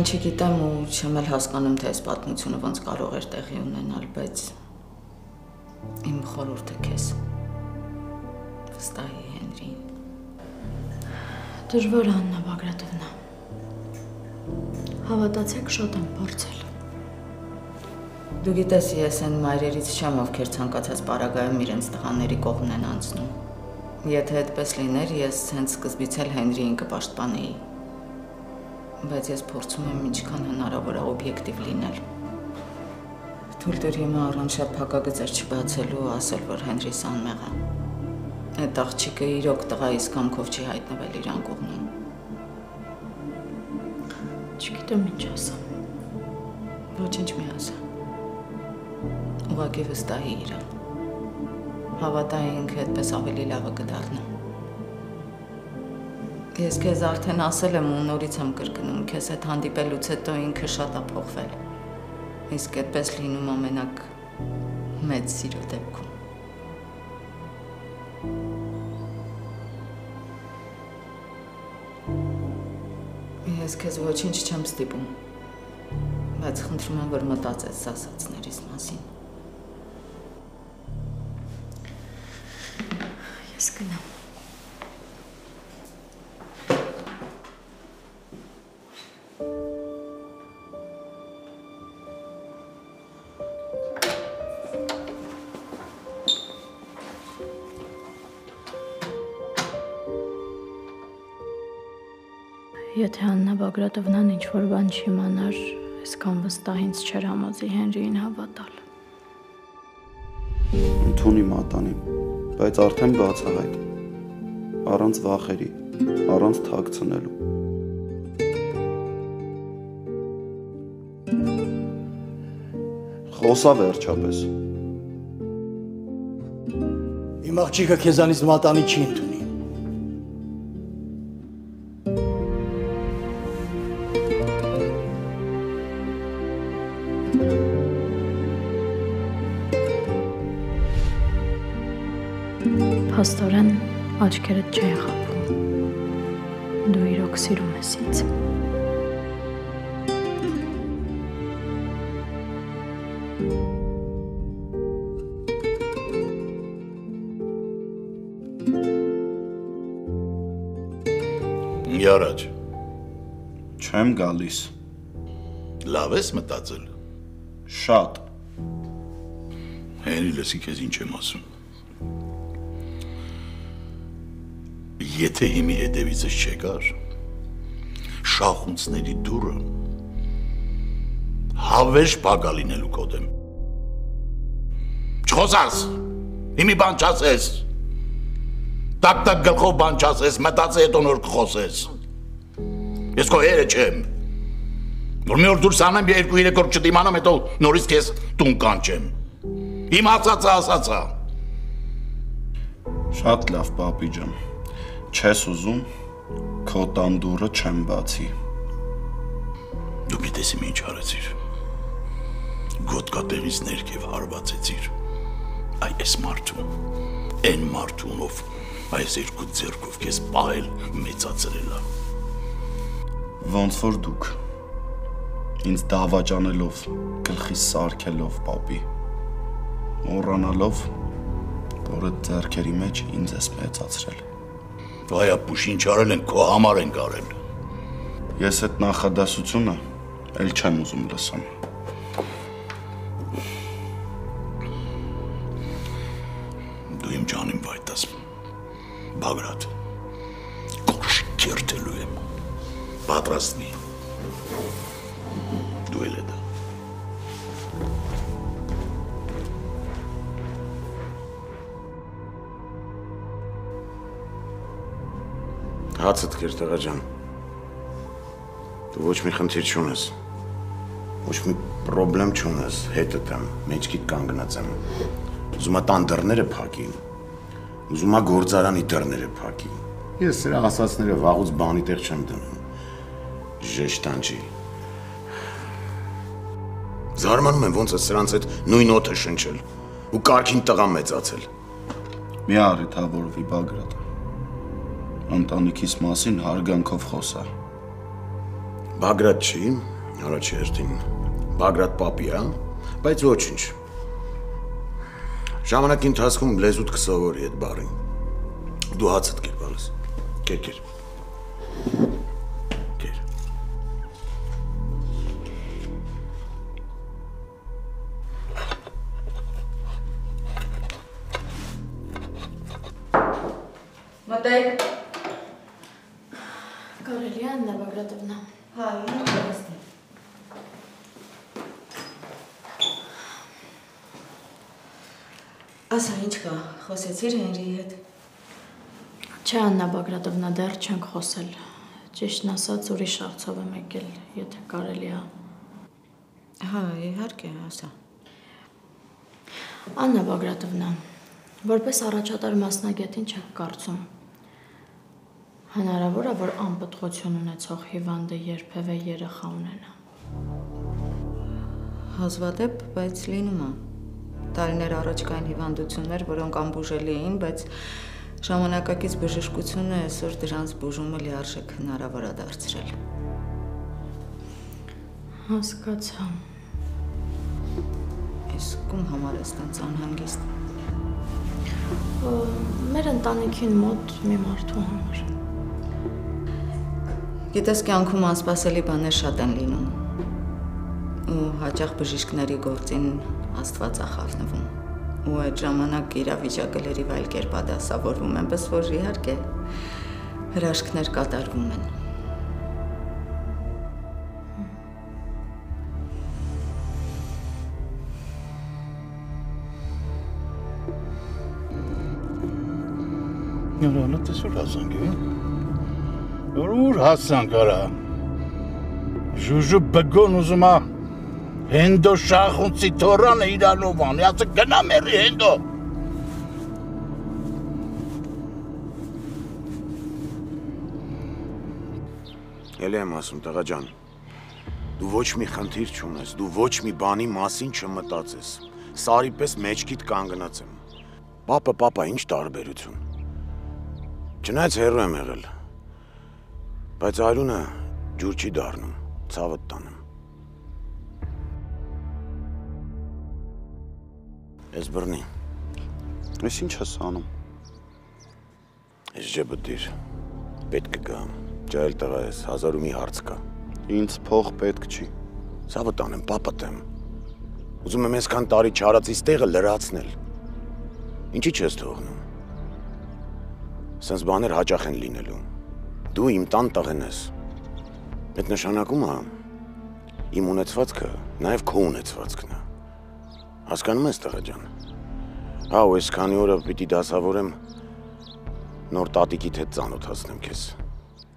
Բան չգիտեմ ու չեմ էլ հասկանում, թե այս պատմությունը ոնց կարող էր տեղի ունենալ, բայց իմ խորհուրդը քեզ վստահի Հենրին։ Դժվար է, Աննա Բագրատովնա։ Հավատացեք, շատ եմ փորձել։ Դու գիտես, ես այն մայրերից չեմ, ովքեր ցանկացած պարագայում իրենց տղաների կողմն են անցնում։ Եթե այդպես լիներ, ես հենց սկզբից էլ Հենրիին կպաշտպանեի։ Բայց ես փորձում եմ ինչքան հնարավոր է օբյեկտիվ լինել։ Թույլ տուր հիմա առանց փակագծեր չբացելու ու ասել, որ Հենրիս անմեղ է։ Այդ աղջիկը իրոք տղայիս կամքով չի հայտնվել իր անկողնում։ Չգիտեմ ինչ ասեմ։ Ոչինչ մի ասա։ Ուղղակի վստահի իրան։ Հավատա ինքը այդպես ավելի լավը կդառնա։ Ես քեզ արդեն ասել եմ ու նորից եմ կրկնում, քեզ այդ հանդիպելուց հետո ինքը շատ է փոխվել։ Իսկ այդպես լինում ամենակ մեծ սիրո դեպքում։ Ես քեզ ոչինչ չեմ ստիպում, բայց խնդրում եմ, որ մտածես ասածներիս մասին։ Ես գնամ։ Եթե Աննա Բագրատովնան ինչ-որ բան չիմանար, այսքան վստահ ինձ չէր համոզի Հենրիին հավատալ։ Ընդունի մատանին, բայց արդեն բացահայտ, առանց վախերի, առանց թաքցնելու։ Խոսա վերջապես։ Իմ աղջիկը քեզանից մատանի չի ընդունի։ Փաստորեն աչքերդ չեն խաբում։ Դու իրոք սիրում ես ինձ։ Յարաջ։ Չեմ գալիս։ Լավ ես մտածել։ Շատ։ Հենրի լսի քեզ ինչ եմ ասում։ Եթե հիմի հետևիցս չեկար, շախունցների դուրը հավերժ բագա լինելու կոդեմ։ Չխոսաս, հիմի բան չասես, տակ-տակ գլխով բան չասես, մտածի հետո նոր կխոսես։ Ես քո հերը չեմ, որ մի օր դուրս անեմ, 2-3 օր չդիմանամ, հետո նորից քեզ տուն կանչեմ։ Իմ ասածը։ Շատ լավ, պապի ջան։ Չես ուզում, քո տան դուռը չեմ բացի։ Դու գիտես իմ ինչ արեցիր։ Գոտկատեղից ներքև հարվածեցիր։ Այ այս մարդուն, այն մարդուն, ով այս երկու ձեռքով քեզ պահել մեծացրել է։ Ոնց որ դուք, ինձ դավաճանելով, գլխիս սարքելով, պապի, մոռանալով, որ այդ ձեռքերի մեջ ինձ ես մեծացրել։ Վայապուշ, ինչ արել են, քո համար ենք արել։ Ես այդ նախադասությունը էլ չեմ ուզում լսեմ։ Դու իմ ջանին վայտաս, Բագրատ, կորշ կերտելու եմ, պատրաստնի, դու էլ է դա։ Հացդ կեր տղա ջան, դու ոչ մի խնդիր չունես, ոչ մի պրոբլեմ չունես, հետդ եմ, մեջքիդ կանգնած եմ, ուզում է տան դռները փակի, ուզում է գործարանի դռները փակի, ես սրա ասածները վաղուց բանի տեղ չեմ դնում, ժեշտանջի, զարմանում եմ ոնց է սրանց հետ նույն օդը շնչել ու կարգին տղա մեծացել։ Մի առիթավորվի Բագրատ, ընտանիքիս մասին հարգանքով խոսա։ Բագրատ չի, Առաջ երթին Բագրատ պապի, հա? Բայց ոչինչ։ Ժամանակի ընթացքում լեզուդ կսովորի այդ բառին։ Դու հացդ կեր բալես։ Կեր։ Մտեք։ Կարելի է Աննա Բագրատովնա։ Հա, ինքնասնի։ Ասա, ինչ կա, խոսեցիր Հենրիի հետ։ Չէ, Աննա Բագրատովնա, դեռ չենք խոսել։ Ճիշտն ասած, ուրիշ հարցով եմ եկել, եթե կարելի է։ Հա, իհարկե, ասա։ Աննա Բագրատովնա, որպես առաջատար մասնագետին չեք կարծում։ Հնարավոր է, որ անպտղություն ունեցող հիվանդը երբևէ երեխա ունենա։ Հազվադեպ, բայց լինում է։ Տարիներ առաջ կային հիվանդություններ, որոնք անբուժելի էին, բայց ժամանակակից բժշկությունը այսօր դրանց բուժումը լիարժեք հնարավոր է դարձրել։ Հասկացա։ Իսկ ում համար ես տենց անհանգիստ։ Մեր ընտանիքին մոտ մի մարդու համար։ Գիտես, կյանքում անսպասելի բաներ շատ են լինում։ Ու հաճախ բժիշկների գործին Աստված է խառնվում։ Ու այդ ժամանակ իրավիճակը լրիվ այլ կերպ է դասավորվում, այնպես որ իհարկե հրաշքներ կատարվում են։ Նորանը տեսուր հասանք, ուր հասանք արա։ Ժուժու բգոն ուզում է հենդո շախունցի թորանը իրանով անի, ասը գնա մերի հենդո։ Էլի եմ ասում, տղա ջան, դու ոչ մի խնդիր չունես, դու ոչ մի բանի մասին չմտածես, սարի պես մեջքիդ կանգնած եմ։ Պապա, ինչ տարբերություն։ Չնայած հեռու եմ եղել, բայց այլունը ջուր չի դառնում, ցավդ տանում։ Ես բռնի։ Ես ինչ ես անում։ Ես ջեբը դիր, պետք կգա, ջայել տղա ես, 1000 ու մի հարց կա։ Ինձ փող պետք չի։ Ցավը տանեմ, պապդ եմ։ Ուզում եմ այսքան տարի չարածից տեղը լրացնել։ Ինչի չես թողնում։ Սենց բաներ հաճախ են լինելու։ Դու իմ տան տղեն ես։ Այդ նշանակում է իմ ունեցվածքը նաև քո ունեցվածքն է։ Հասկանում ես տղա ջան։ Հա, ու այսքանի օրը պիտի դասավորեմ նոր տատիկիդ հետ ծանոթացնեմ քեզ։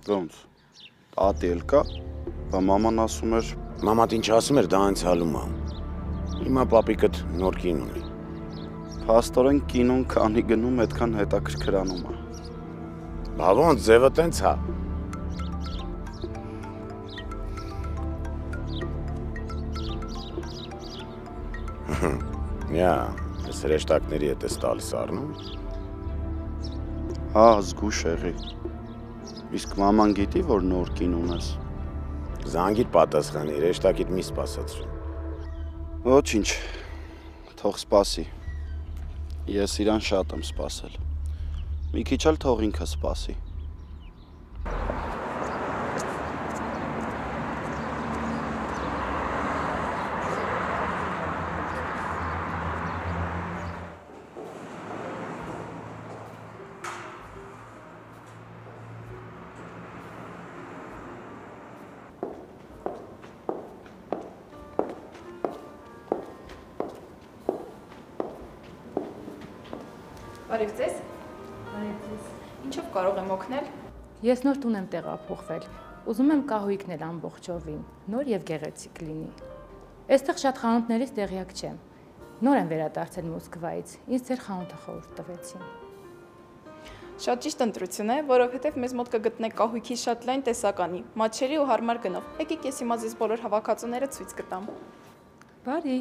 Ոնց։ Տատի էլ կա, բա մաման ասում էր։ Մամատ ինչ ասում էր, դա անցյալում է։ Հիմա պապիկդ նոր կին ունի։ Փաստորեն կինոն քանի գնում, այդքան հետաքրքրանում է։ Բա ոնց ձևը տենց հա։ Նյա, ես հրեշտակների հետ ես տալիս առնում։ Հա, զգուշ եղի։ Իսկ մաման գիտի, որ նոր կին ունես։ Զանգիր պատասխանի, հրեշտակիդ մի սպասացրու։ Ոչինչ, թող սպասի։ Ես իրան շատ եմ սպասել։ Մի քիչ էլ թող ինքը սպասի։ Բարև ձեզ։ Ինչով կարող եմ օգնել։ Ես նոր տուն եմ տեղափոխվել։ Ուզում եմ կահույքն էլ ամբողջովին, նոր եւ գեղեցիկ լինի։ Այստեղ շատ խանութներից տեղյակ չեմ։ Նոր եմ վերադարձել Մոսկվայից։ Ինձ ձեր խանութը խորհուրդ տվեցին։ Շատ ճիշտ ընտրություն է, որովհետև մեզ մոտ կգտնեք կահույքի շատ լայն տեսականի, մատչելի ու հարմար գնով։ Եկեք ես հիմա ձեզ բոլոր հավաքածուները ցույց կտամ։ Բարի։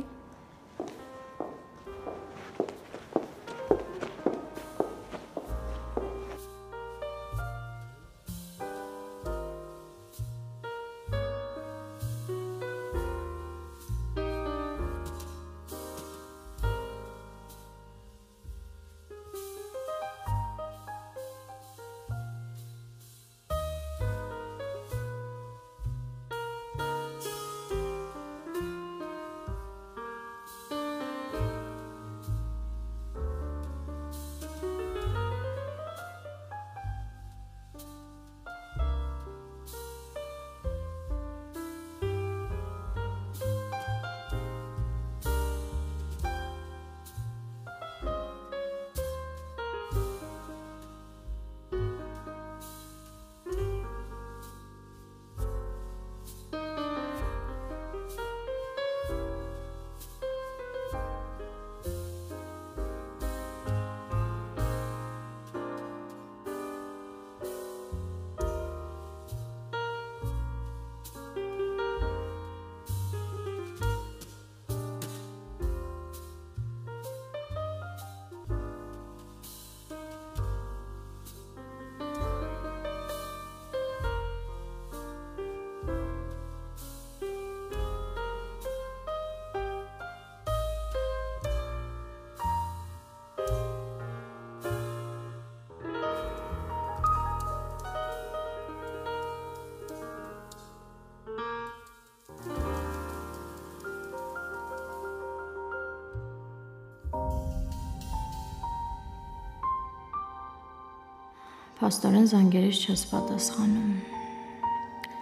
Փաստորեն զանգերից չես պատասխանում։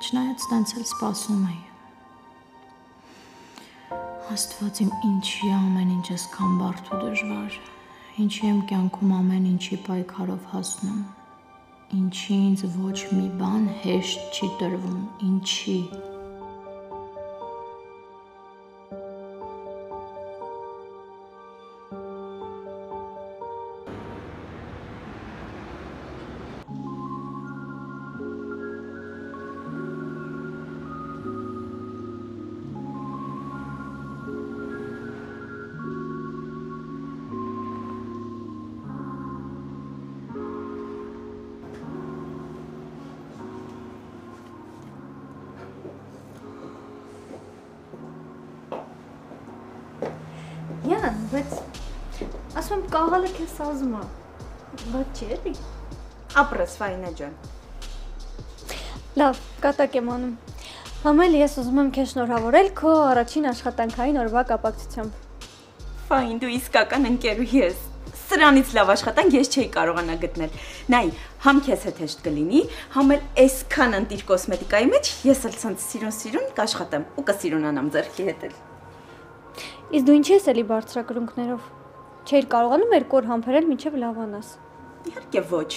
Չնայած տենց էլ սպասում էի։ Աստված իմ, ինչի ամեն ինչ այսքան բարդ ու դժվար, ինչի եմ կյանքում ամեն ինչի պայքարով հասնում, ինչի ինձ ոչ մի բան հեշտ չի տրվում, ինչի։ Յան, բայց ասում եմ կաղալը քեզ սազում է, բայց չի էլի։ Ապրես, Ֆայնա ջան։ Լավ, կատակ եմ անում։ Համել ես ուզում եմ քեզ շնորհավորել քո առաջին աշխատանքային օրվա կապակցությամբ։ Ֆայն, դու իսկական ընկերուհի ես։ Սրանից լավ աշխատանք ես չէի կարողանա գտնել։ Նայ, համ քեզ հետ հեշտ կլինի, համ էլ այսքան ընտիր կոսմետիկայի մեջ ես էլ ցանց սիրուն կաշխատեմ ու կսիրունանամ ձեռքի հետ էլ։ Իսկ դու ինչի ես էլի բարձրակրունկներով։ Չէիր կարողանում երկու օր համբերել մինչև լավանաս։ Իհարկե ոչ։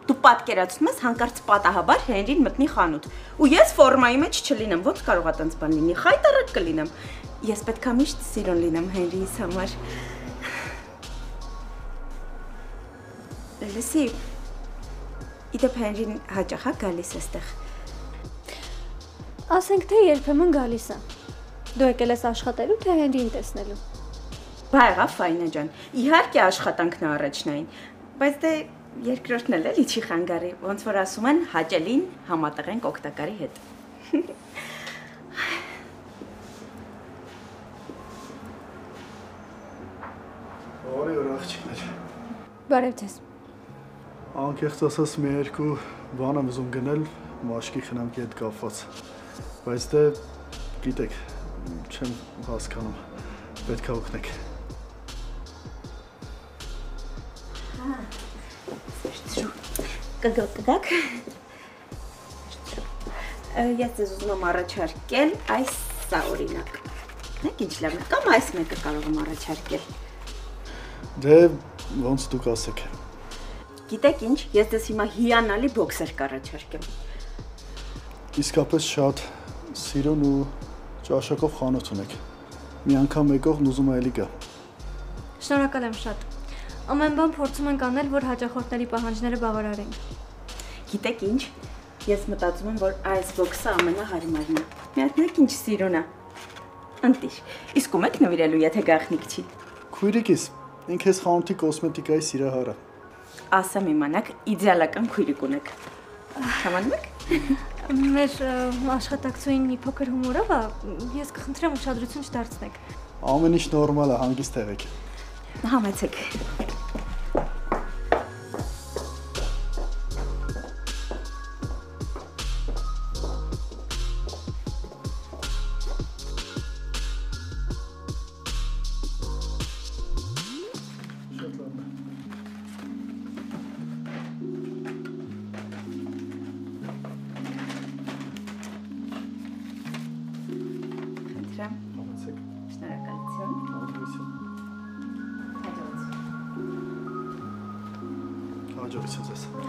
Դու պատկերացնում ես հանկարծ պատահաբար Հենրին մտնի խանութ։ Ու ես ֆորմայի մեջ չլինեմ, ո՞նց կարող է տենց բան լինի։ Խայտարակ կլինեմ։ Ես պետքա միշտ սիրուն լինեմ Հենրիիս համար։ Լսի, իդեպ Հենրին հաճախ է գալիս այստեղ։ Ասենք թե երբեմն գալիս է։ Դու եկել ես աշխատելու, թե Հենրին տեսնելու։ Բա եղավ Ֆայնա ջան, իհարկե աշխատանքն է առաջնային, բայց դե երկրորդն էլ էլի չի խանգարի, ոնց որ ասում են, հաճելին համատեղենք օգտակարի հետ։ Բարի օր աղջիկներ։ Բարև ձեզ։ Անկեղծ ասած մի երկու բան եմ ուզում գնել մաշկի խնամքի հետ կապված, բայց դե գիտեք, չեմ հասկանում, պետք է օգնեք։ Կգակ։ Ես ձեզ ուզում եմ առաջարկել այս սա օրինակ։ Նայեք ինչ լավ է, կամ այս մեկը կարող եմ առաջարկել։ Դե ոնց դուք ասեք։ Գիտեք ինչ, ես ձեզ հիմա հիանալի բոքսեր կառաջարկեմ։ Իսկապես շատ սիրուն ու ճաշակով խանութ ունեք։ Մի անգամ եկողն ուզում է էլի գա։ Շնորհակալ եմ շատ։ Ամեն բան փորձում ենք անել, որ հաճախորդների պահանջները բավարարենք։ Գիտեք ինչ, ես մտածում եմ, որ այս բոքսը ամենահարմարն է։ Միատնեք ինչ սիրուն է։ Ընտիր, իսկ ում եք նվիրելու, եթե գաղտնիք չի։ Քույրիկիս, ինք ես խանութի կոսմետիկայի սիրահարը։ Ասեմ իմանաք, իդեալական քույրիկ ունեք։ Համանում եք։ Մեր աշխատակցային մի փոքր հումորով է, ես կխնդրեմ ուշադրություն չդարձնեք։ Ամեն ինչ նորմալ է, հանգիստ եղեք։ Համեցեք։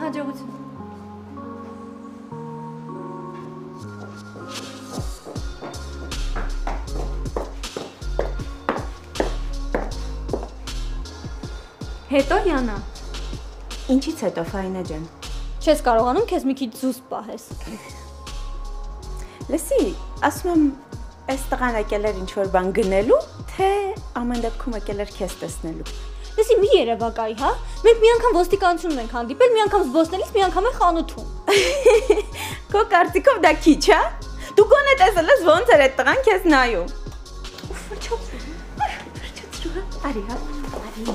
Հաջողություն։ Հետո Յանա։ Ինչից հետո Ֆայնա ջան։ Չես կարողանում քեզ մի քիչ զուսպ պահես։ Լսի, ասում եմ, այս տղան եկել էր ինչ-որ բան գնելու, թե ամեն դեպքում եկել էր քեզ տեսնելու։ Լսի, մի երևակայի, հա։ Մենք մի անգամ ոստիկանությունում ենք հանդիպել, մի անգամ զբոսնելիս, մի անգամ է խանութում։ Քո կարծիքով դա քիչ, հա։ Դու գոնե տեսել ես ոնց էր այդ տղան քեզ նայում։ Ֆրչացրու, արի, հա, արի։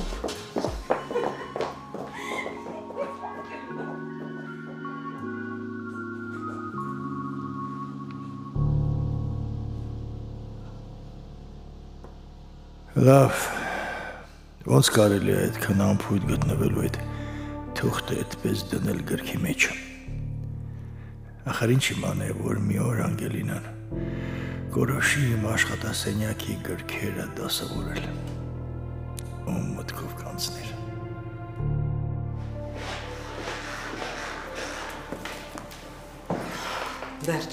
Լավ, ոնց կարելի է այդքան անփույթ գտնվելու այդ թուղթը այդպես դնել գրքի մեջը։ Ախր ինչ իման է, որ մի օր Անգելինան գորոշի իմ աշխատասենյակի գրքերը դասավորել։ Ում մտքով կանցներ։ Վերջ։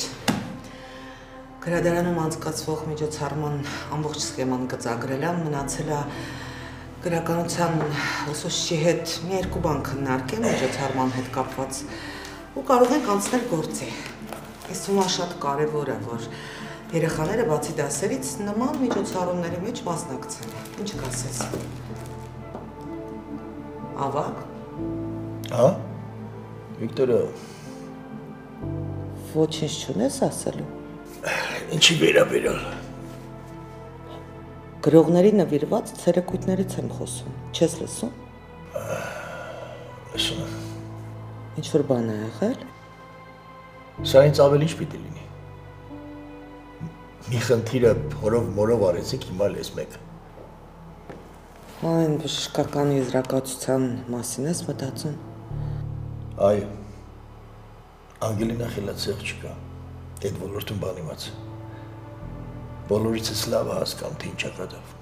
Գրադարանում անցկացվող միջոցառման ամբողջ սխեման գծագրել եմ, մնացել է գրականության ուսուցչի հետ մի երկու բան քննարկել միջոցառման հետ կապված ու կարող ենք անցնել գործի։ Ես թվում է շատ կարևոր է, որ երեխաները բացի դասերից նման միջոցառումների մեջ մասնակցեն։ Ինչ կասես։ Ավակ։ Հա։ Վիկտորը ոչինչ չունես ասելու։ Ինչի վերաբերյալ։ Գրողների նվիրված ցերեկույթներից եմ խոսում, չես լսում։ Լսում եմ։ Ինչ-որ բան է եղել։ Սրանից ավել ինչ պիտի լինի։ Մի խնդիրը հորով մորով արեցիք, հիմա լես մեկ։ Այն բժշկական եզրակացության մասին ես մտածում։ Այո։ Անգելինա խելացեղ չկա, այդ ոլորտում բան իմաց։ Բոլորիցս լավ հասկանում, թե ինչ է կատարվում։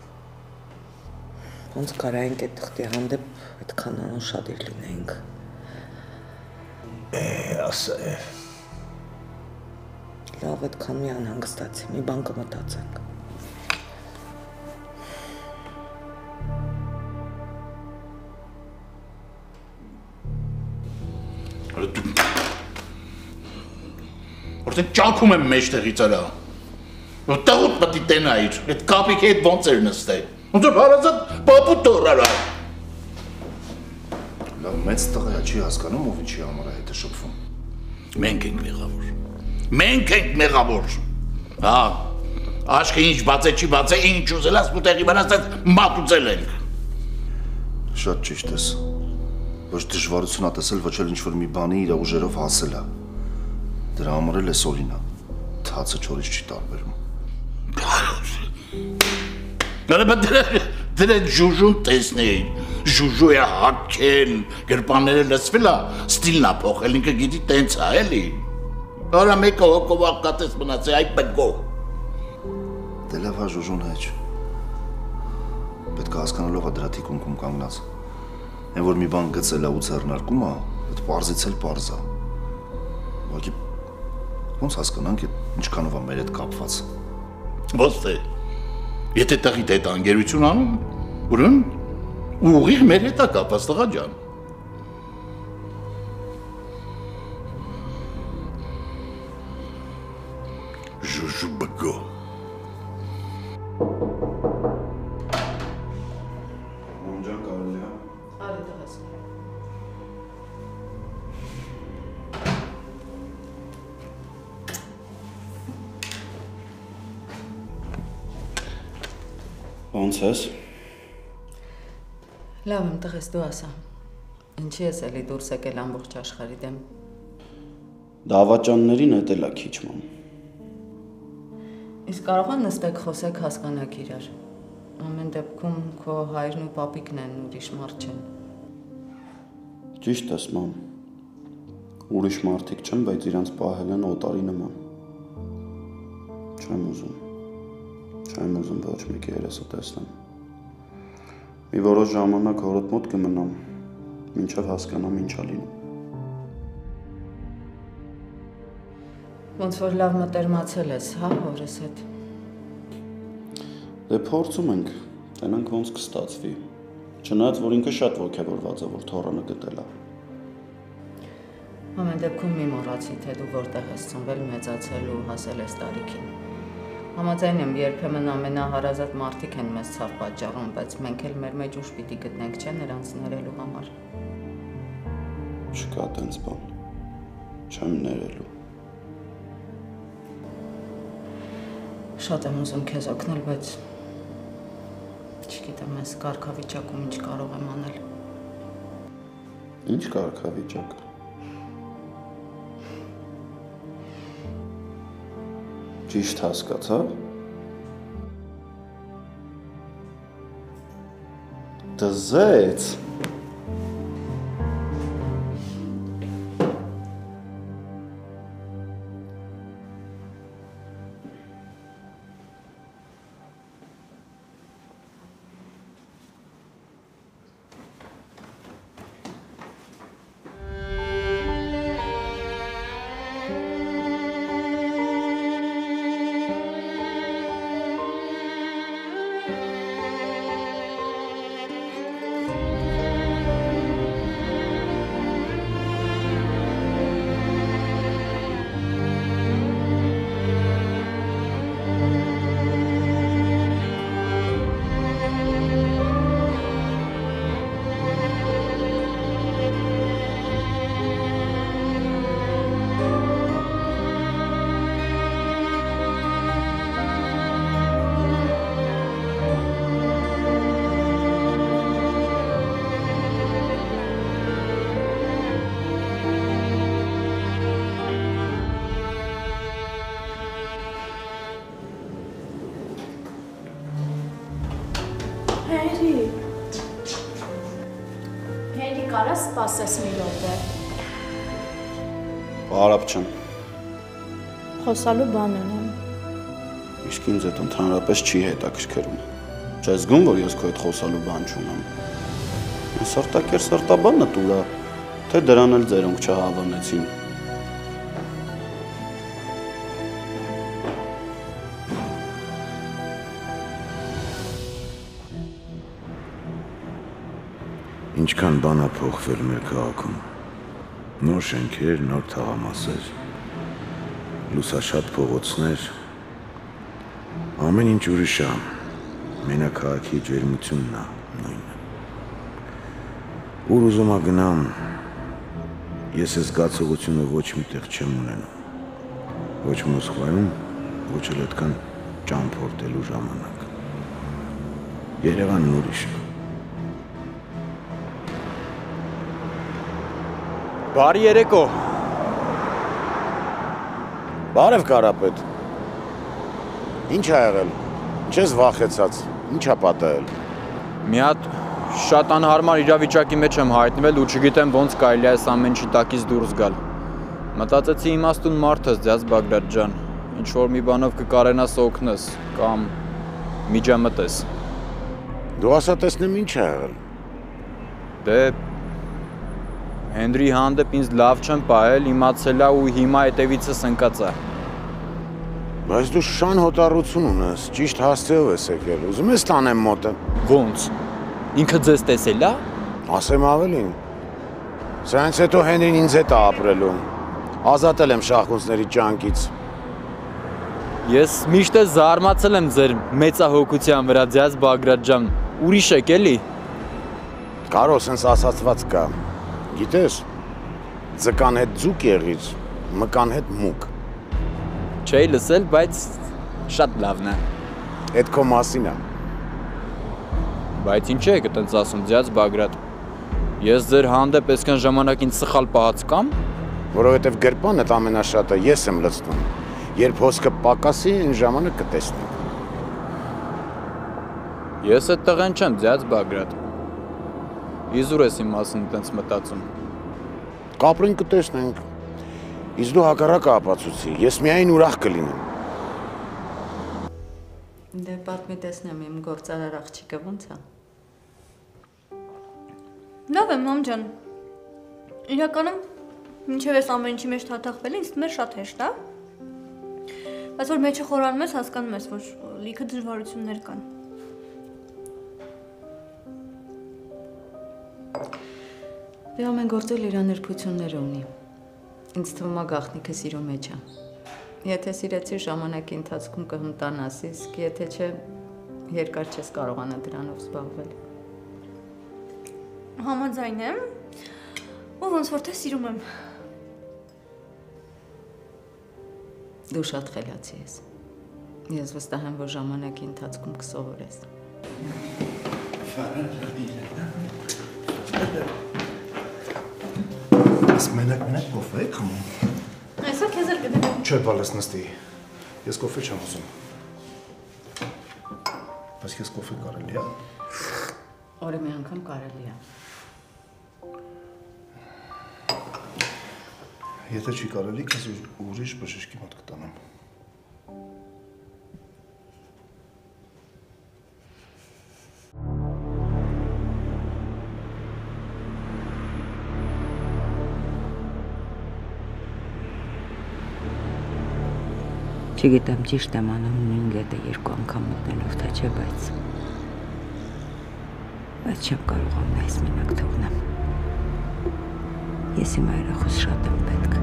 Ոնց կարայինք այդ թղթի հանդեպ այդքան անուշադիր լինեինք։ Ասա է։ Լավ, այդքան մի անհանգստացի, մի բան կմտածենք։ Որտեղ ճանքում եմ մեջտեղից արա։ Որտեղուտ պետք է տենայիր, այդ կապիկի հետ ոնց էր նստել։ Ոնց որ հարազատ պապու տորարա։ Լավ, մեծ տղա չի հասկանում, ով ինչի համար է հետը շփվում։ Մենք ենք մեղավոր։ Մենք ենք մեղավոր։ Հա, աշկը ինչ բացե չի բացե, ինչ ուզել ես ու տեղի վրա ասած մատուցել ենք։ Շատ ճիշտ ես։ Ոչ դժվարություն ա տեսել, ոչ էլ ինչ-որ մի բանի իր ուժերով հասել է։ Դրա համար էլ է սոլինա, թացը չորից չի տարբերում։ Դրա ժուժուն տեսնեին, ժուժու է հակել, գրպանները լսվել է, ստիլն է փոխել, ինքը գիտի տենց է, էլի։ Արա մեկը հոգով աղկատես մնաց է, այ պետքով։ Դե լավ է ժուժուն հեչ։ Պետք է հասկանալով է դրա թիկունքում կանգնած։ Այն որ մի բան գծել է ու ձեռնարկում է, այդ պարզից էլ պարզ է։ Ուղղակի ոնց հասկանանք ինչքանով է մեր հետ կապված։ Ոնց թե։ Եթե տղիդ հետ անգերություն անում, ուրեմն ուղիղ մեր հետ է կապված տղա ջան։ Ժուժու բգո։ Մամջան կարելի է։ Արի տղաս։ Ոնց ես։ Լավ եմ տղես դու ասա։ Ինչի ես էլի դուրս եկել ամբողջ աշխարհի դեմ։ Դավաճաններին հետել է քիչ մամ։ Իսկ կարող է նստեք խոսեք հասկանաք իրար։ Ամեն դեպքում քո հայրն ու պապիկն են, ուրիշ մարդ չեն։ Ճիշտ ես մամ։ Ուրիշ մարդիկ չեն, բայց իրանց պահել են օտարի նման։ Չեմ ուզում ոչ մեկի երեսը տեսնեմ։ Մի որոշ ժամանակ հորդ մոտ կմնամ, մինչև հասկանամ ինչ է լինում։ Ոնց որ լավ մտերմացել ես, հա, հորս հետ։ Դե փորձում ենք, տենանք ոնց կստացվի։ Չնայած որ ինքը շատ ոգևորված է, որ թոռանը գտել է։ Ամեն դեպքում մի մոռացի, թե դու որտեղ ես ծնվել, մեծացել ու հասել ես տարիքին։ Համաձայն եմ, երբեմն ամենահարազատ մարդիկ են մեզ ցավ պատճառում, բայց մենք էլ մեր մեջ ուժ պիտի գտնենք, չէ՞, նրանց ներելու համար։ Չկա տենց բան։ Չեմ ներելու։ Շատ եմ ուզում քեզ օգնել, բայց չգիտեմ, այս կարգավիճակում ինչ կարող եմ անել։ Ինչ կարգավիճակ։ Ճիշտ հասկացա։ Դզեց։ կարա սպասես մի րոպե։ Բարապ չեմ։ Խոսալու բան ունեմ։ Իսկ ինձ այդ ընդհանրապես չի հետաքրքրում։ Չես զգում, որ ես քո հետ խոսալու բան չունեմ։ Սրտակեր սրտաբանը տուրա, թե դրան էլ ձերոնք չհավանեցին։ Ինչքան բան է փոխվել մեր քաղաքում։ Նոր շենքեր, նոր թաղամասեր, լուսաշատ փողոցներ, ամեն ինչ ուրիշ է, մենակ քաղաքի ջերմությունն է նույնը։ Ուր ուզում ա գնամ, ես այս զգացողությունը ոչ միտեղ չեմ ունենում, ոչ Մոսկվայում, ոչ էլ այդքան ճամփորդելու ժամանակ։ Երևանն ուրիշ է։ Բարի երեկո։ Բարև Կարապետ։ Ինչ ա եղել։ Չես վախեցած։ Ինչ ա պատահել։ Մի հատ շատ անհարմար իրավիճակի մեջ եմ հայտնվել ու չգիտեմ ոնց կարելի է այս ամեն ինչի տակից դուրս գալ։ Մտածեցի իմաստուն մարդ ես ձյաձ Բագրատ ջան։ Ինչ որ մի բանով կկարենաս օգնես կամ միջամտես։ Դու ասա տեսնեմ ինչ ա եղել։ Դե Հենրի հանդեպ ինձ լավ չեմ պահել, իմացել ա ու հիմա հետևիցս ընկած է։ Բայց դու շան հոտառություն ունես, ճիշտ հասցեով ես եկել, ուզում ես տանեմ մոտը։ Ոնց։ Ինքը ձեզ տեսել ա։ Ասեմ ավելին։ Սրանից հետո Հենրին ինձ հետ է ապրելու։ Ազատել եմ շախկունցների ճանկից։ Ես միշտ է զարմացել եմ ձեր մեծահոգության վրա, ձյաձ Բագրատ ջան։ Ուրիշ եք էլի։ Կարո սենց ասացված կա։ Գիտես, ձկան հետ ձուկ եղիր, մկան հետ մուկ։ Չէի լսել, բայց շատ լավն է։ Էդ քո մասին է։ Բայց ինչ եք այդպես ասում, ձյաձ Բագրատ։ Ես ձեր հանդեպ այսքան ժամանակ ինձ սխալ պահած կամ, որովհետև գրպանը ամենաշատը ես եմ լցնում։ Երբ հոսքը պակասի, այն ժամանակ կտեսնենք։ Ես այդ տղեն չեմ, ձյաձ Բագրատ։ Իզուր ես իմ մասին տենց մտածում։ Կապրին կտեսնենք։ Իսկ դու հակառակը ապացուցի, ես միայն ուրախ կլինեմ։ Դե պատմի տեսնեմ իմ գործարար աղջիկը ոնց է։ Լավ եմ, մամ ջան։ Իրականում մինչև այս ամեն ինչի մեջ թաթախվելը ինձ թվում է շատ հեշտ է։ Բայց որ մեջը խորանում ես, հասկանում ես, որ լիքը դժվարություններ կան։ Դե ամեն գործ էլ իր նրբությունները ունի։ Ինձ թվում է գաղտնիքը սիրո մեջ է։ Եթե սիրեցի ժամանակի ընթացքում կհմտանաս, իսկ եթե չէ, երկար չես կարողանա դրանով զբաղվել։ Համաձայն եմ, ու ոնց որ թե սիրում եմ։ Դու շատ խելացի ես։ Ես վստահ եմ, որ ժամանակի ընթացքում կսովորես։ Ես մենակ կոֆե եք խմում։ Այսօր քեզ էլ կդեմ։ Չէ, բալես նստի։ Ես կոֆե չեմ ուզում։ Բայց ես կոֆե կարելի է։ Օրը մի անգամ կարելի է։ Եթե չի կարելի, քեզ ուրիշ բժշկի մոտ կտանեմ։ Չգիտեմ ճիշտ եմ անում նույն գետը երկու անգամ մտնելով, թե չէ, բայց չեմ կարողանում այս մենակ թողնեմ։ Ես իմ այրախոս շատ եմ պետք։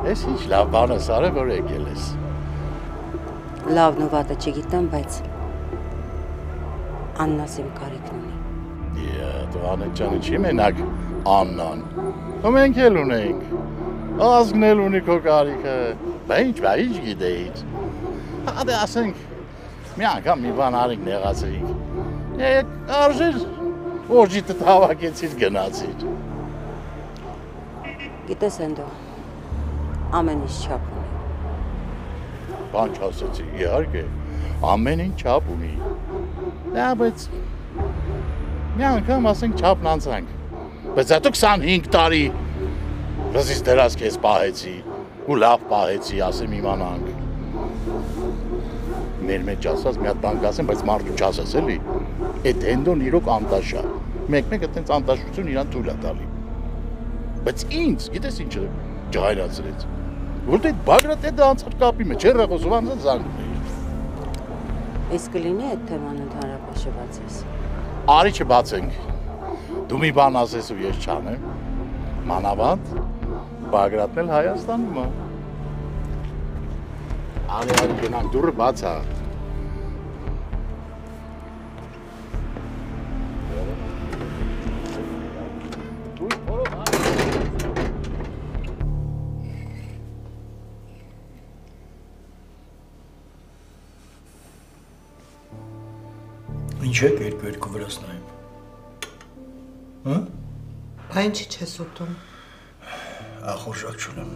Ես ինչ լավ բան ես արել, որ եկել ես։ Լավն ու վատը չգիտեմ, բայց Աննաս իմ կարիքն ունի։ Տղաներ ջան, ինչի մենակ Աննան։ Մենք էլ ունենք։ Ազգն էլ ունի քո կարիքը։ Ինչ գիտեիք։ Հա դե ասենք մի անգամ մի բան արինք նեղացրինք։ Արժեր որջիտ հավաքեցիր գնացիր։ Գիտես Էնդո, ամեն ինչ չափ ունի։ Բան չասեցի, իհարկե, ամեն ինչ չափ ունի։ Դա բայց մի անգամ ասենք չափն անցանք, բայց հետո 25 տարի վզից դրած քեզ պահեցի, ու լավ պահեցի, ասեմ իմանանք։ Մեր մեջ ասած մի հատ բան կասեմ, բայց մարդու չասես էլի, այդ Հենդոն իրոք անտաշ է, մեկ-մեկ այդպես անտաշություն իրան թույլ է տալի։ Բայց ինձ, գիտես ինչ ջահայրացրեց, որտե Բագրատ այդ անցած կապի մեջ էր խոսում անձը զանգում էի։ Իսկ կլինի այդ թեման ընդհանրապես բացես։ Արի չբացենք, դու մի բան ասես ու ես չանեմ, մանավանդ Բագրատն էլ Հայաստանում է։ Արի գնանք, դուռը բաց է։ Ինչ եք երկու վրաս նայում։ Հա? Բա ինչի չես ուտում։ Ախորժակ չունեմ։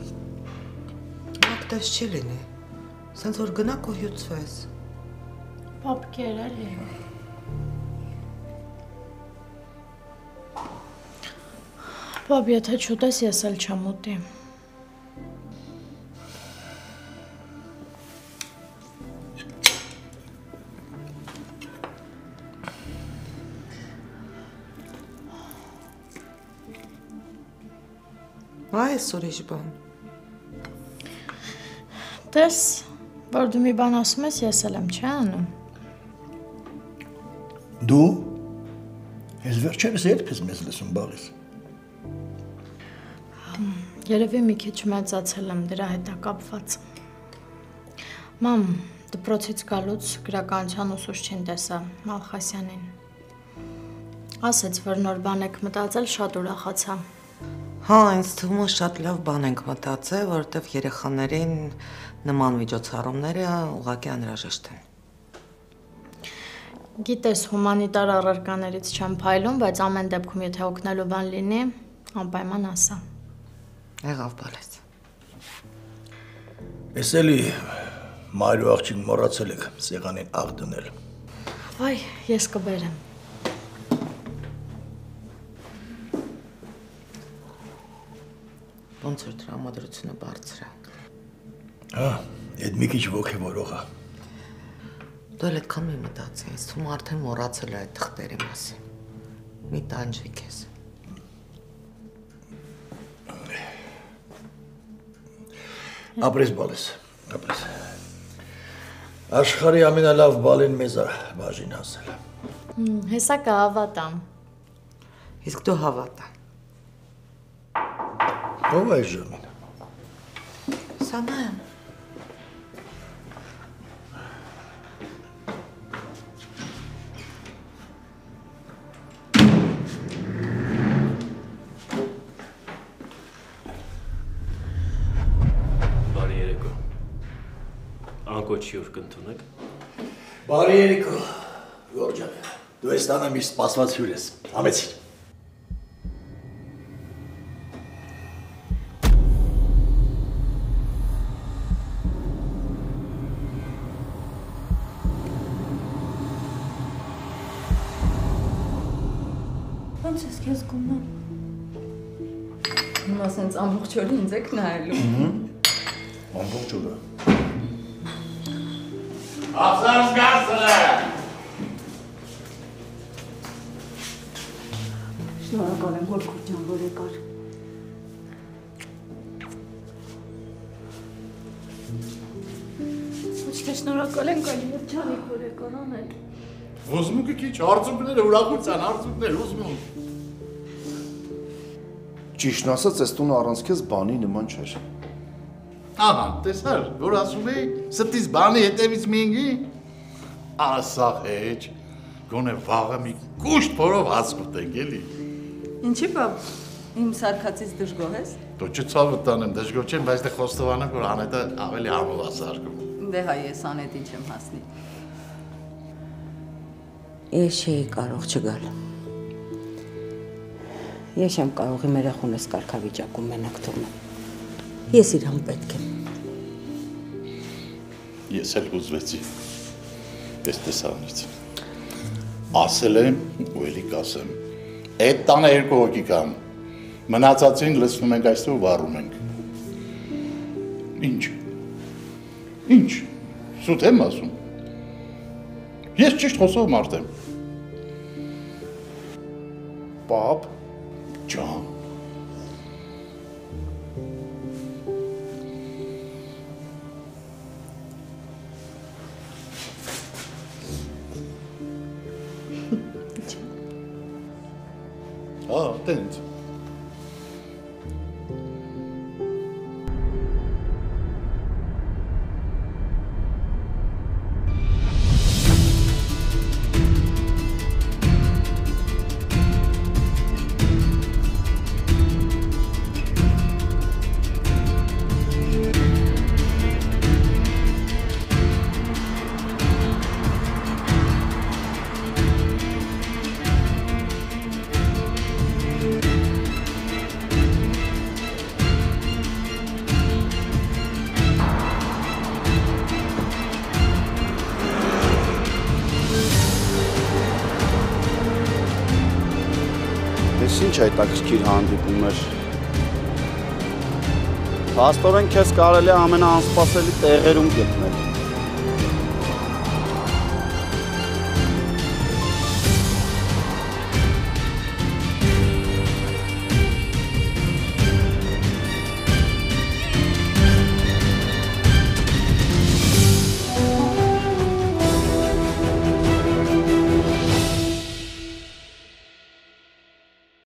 Ակտես չի լինի։ Սենց որ գնա կոհյուծվես։ Պապկեր էլի։ Պապ, եթե չուտես, ես էլ չեմ ուտի։ Այս ուրիշ բան։ Տես, որ դու մի բան ասում ես, ես էլ եմ չի անում։ Դու? Ես վերջերս երբես մեզ լսում բաղես։ Երևի մի քիչ մեծացել եմ դրա հետ կապված։ Մամ, դպրոցից գալուց գրականության ուսուցչին տեսա, Մալխասյանին։ Ասեց, որ նոր բան եք մտածել, շատ ուրախացա։ Հա, ինձ թվում է շատ լավ բան ենք մտածել, որովհետև երեխաներին նման միջոցառումները ուղղակի անհրաժեշտ են։ Գիտես, հումանիտար առարկաներից չեմ փայլում, բայց ամեն դեպքում եթե օգնելու բան լինի, անպայման ասա։ Եղավ բալես։ Ես էլի մայրու աղջիկ մոռացել եք սեղանին աղ դնել։ Վայ, ես կբերեմ։ Ոնց որ տրամադրությունը բարձր է։ Հա, այդ մի քիչ ոգևորող է։ Դու էլ այդքան մի մտածի, ինձ թվում է արդեն մոռացել է այդ թղթերի մասին։ Մի տանջվի քեզ։ Ապրես բալես, ապրես։ Աշխարհի ամենալավ բալին մեզ է բաժին հասել։ Հեսա կհավատամ։ Իսկ դու հավատա։ Ո՞վ է ժամին։ Սանա եմ։ Բարի երեկո։ Անկոչի ուր կընդունեք։ Բարի երեկո, Գորջան։ Դու ես տանը մի սպասված հյուր ես։ Համեցիր։ Ոնց ես քեզ գումնում։ Հիմա սենց ամբողջ օրը ինձ եք նայելու։ Ամբողջ օրը։ Ախսարս գասել է։ Շնորհակալ եմ, որ քուրջան, որ եկար։ Ոչ թե շնորհակալ ենք, այլ երջանիկ, որ եկար անել։ Ուզմունքը քիչ արցունքները ուրախության արցունքներ ուզմունք։ Ճիշտն ասած, այս տունը առանց քեզ բանի նման չէր։ Ահա, տեսար, որ ասում էի, ստից բանի հետևից մի ինգի։ Ասախ էջ, գոնե վաղը մի կուշտ փորով հաց կուտենք, էլի։ Ինչի՞ բա իմ սարկածից դժգոհ ես։ Դու չցավը տանեմ, դժգոհ չեմ, բայց դե խոստովանեմ, որ Անետը ավելի համով է սարկում։ Դե հայ ես Անետին չեմ հասնի։ Ես չէի կարող չգալ։ Ես չեմ կարող իմ երախունս կարգավիճակում մենակ թողնել։ Ես իրան պետք եմ։ Ես էլ հուզվեցի։ Ես տեսանից։ Ասել եմ ու էլի կասեմ։ Այդ տանը երկու հոգի կան։ Մնացածին լցնում ենք այստեղ ու վառում ենք։ Ինչ։ Ինչ։ Սուտ եմ ասում։ Ես ճիշտ խոսող մարդ եմ։ Պապ, ջան։ Տենց։ Ինչ հետաքրքիր հանդիպում էր։ Փաստորեն քեզ կարելի է ամենաանսպասելի տեղերում գտնել։